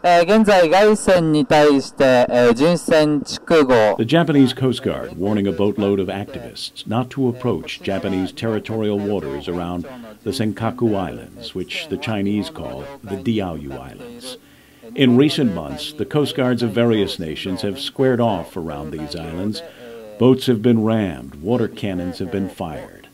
現在外船に対して、巡船筑後 The Japanese Coast Guard warning a boatload of activists not to approach Japanese territorial waters around the Senkaku Islands, which the Chinese call the Diaoyu Islands. In recent months, the coast guards of various nations have squared off around these islands. Boats have been rammed, water cannons have been fired.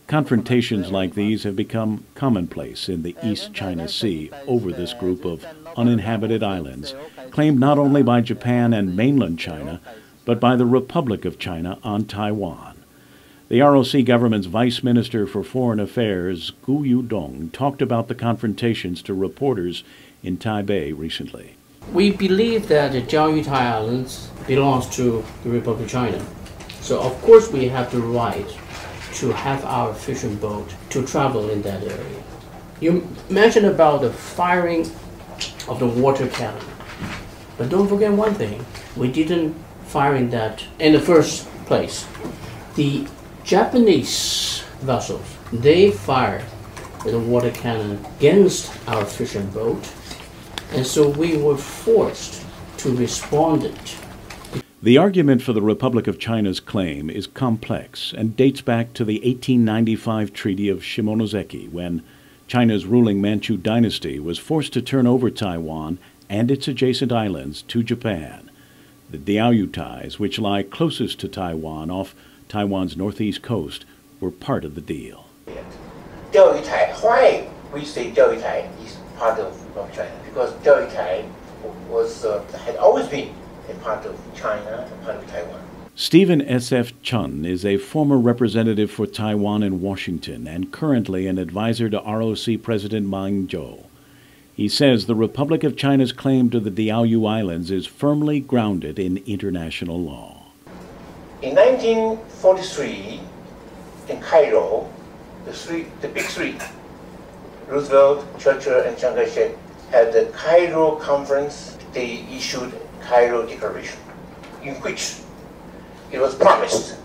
Confrontations like these have become commonplace in the East China Sea over this group of uninhabited islands, claimed not only by Japan and mainland China, but by the Republic of China on Taiwan. The ROC government's Vice Minister for Foreign Affairs, Gu Yudong, talked about the confrontations to reporters in Taipei recently. We believe that the DIAOYUTAI Islands belongs to the Republic of China. So of course we have the right to have our fishing boat to travel in that area. You mentioned about the firing of the water cannon. But don't forget one thing, we didn't fire in that in the first place. The Japanese vessels, they fired the water cannon against our fishing boat, and so we were forced to respond it. The argument for the Republic of China's claim is complex and dates back to the 1895 Treaty of Shimonoseki, when China's ruling Manchu dynasty was forced to turn over Taiwan and its adjacent islands to Japan. The DIAOYUTAIs, which lie closest to Taiwan off Taiwan's northeast coast, were part of the deal. DIAOYUTAI, why we say DIAOYUTAI is part of China? Because DIAOYUTAI had always been a part of China and part of Taiwan. Stephen S.F. Chun is a former representative for Taiwan in Washington and currently an advisor to ROC President Ma Ying-jeou. He says the Republic of China's claim to the Diaoyu Islands is firmly grounded in international law. In 1943, in Cairo, the big three, Roosevelt, Churchill, and Chiang Kai-shek, had the Cairo Conference. They issued Cairo Declaration, in which it was promised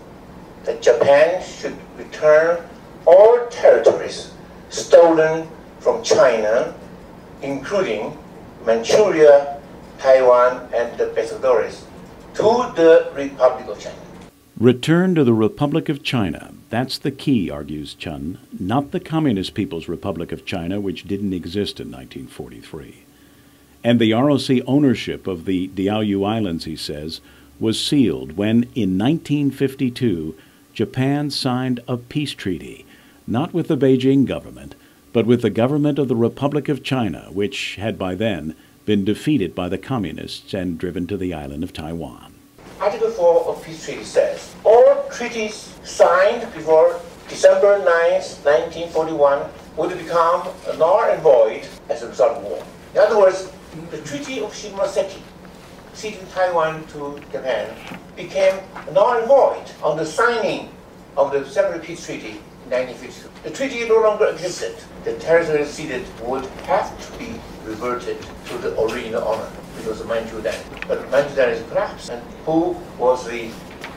that Japan should return all territories stolen from China, including Manchuria, Taiwan, and the Pescadores, to the Republic of China. Return to the Republic of China. That's the key, argues Chun, not the Communist People's Republic of China, which didn't exist in 1943. And the ROC ownership of the Diaoyu Islands, he says, was sealed when, in 1952, Japan signed a peace treaty, not with the Beijing government, but with the government of the Republic of China, which had by then been defeated by the Communists and driven to the island of Taiwan. Article 4 of Peace Treaty says, all treaties signed before December 9, 1941 would become null and void as a result of war. In other words, the Treaty of Shimonoseki, ceding Taiwan to Japan, became null and void on the signing of the Separate Peace Treaty in 1952. The treaty no longer existed. The territory ceded would have to be reverted to the original owner, which was the Manchu dynasty. But Manchu dynasty collapsed, and who was the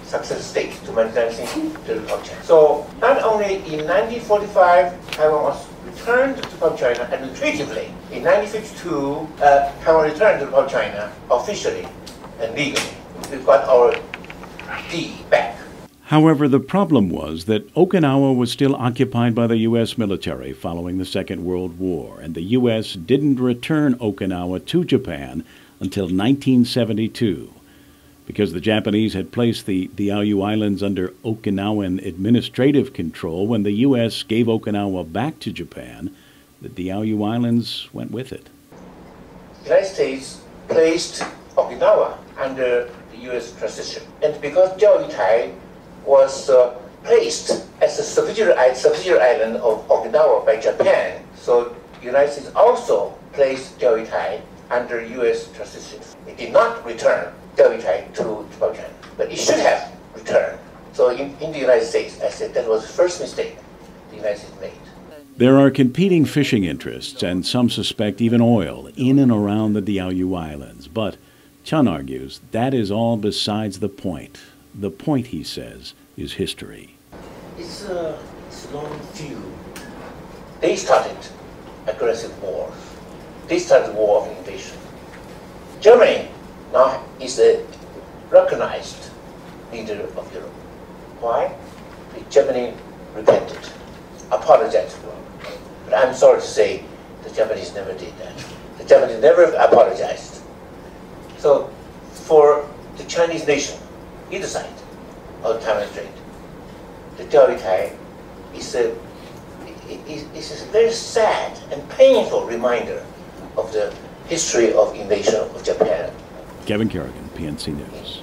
successor state to Manchu dynasty? The Republic of China. So not only in 1945 Taiwan was returned to the Republic of China administratively, in 1952 Taiwan returned to the Republic of China officially and legally. We got our D back. However, the problem was that Okinawa was still occupied by the U.S. military following the Second World War, and the U.S. didn't return Okinawa to Japan until 1972. Because the Japanese had placed the Diaoyu Islands under Okinawan administrative control, when the U.S. gave Okinawa back to Japan, the Diaoyu Islands went with it. The United States placed Okinawa under the U.S. transition, and because DIAOYUTAI was placed as a subsidiary island of Okinawa by Japan, so the United States also placed DIAOYUTAI under U.S. transition. It did not return DIAOYUTAI to China, but it should have returned. So in the United States, I said that was the first mistake the United States made. There are competing fishing interests, and some suspect even oil, in and around the Diaoyu Islands. But Chun argues that is all besides the point. The point, he says, is history. It's a long view. They started aggressive wars. They started war of invasion. Germany now is a recognized leader of Europe. Why? Because Germany repented, apologized for it. But I'm sorry to say the Japanese never did that. The Japanese never apologized. So for the Chinese nation, either side of the Taiwan Strait, the DIAOYUTAI is a very sad and painful reminder of the history of invasion of Japan. Kevin Kerrigan, PNC News.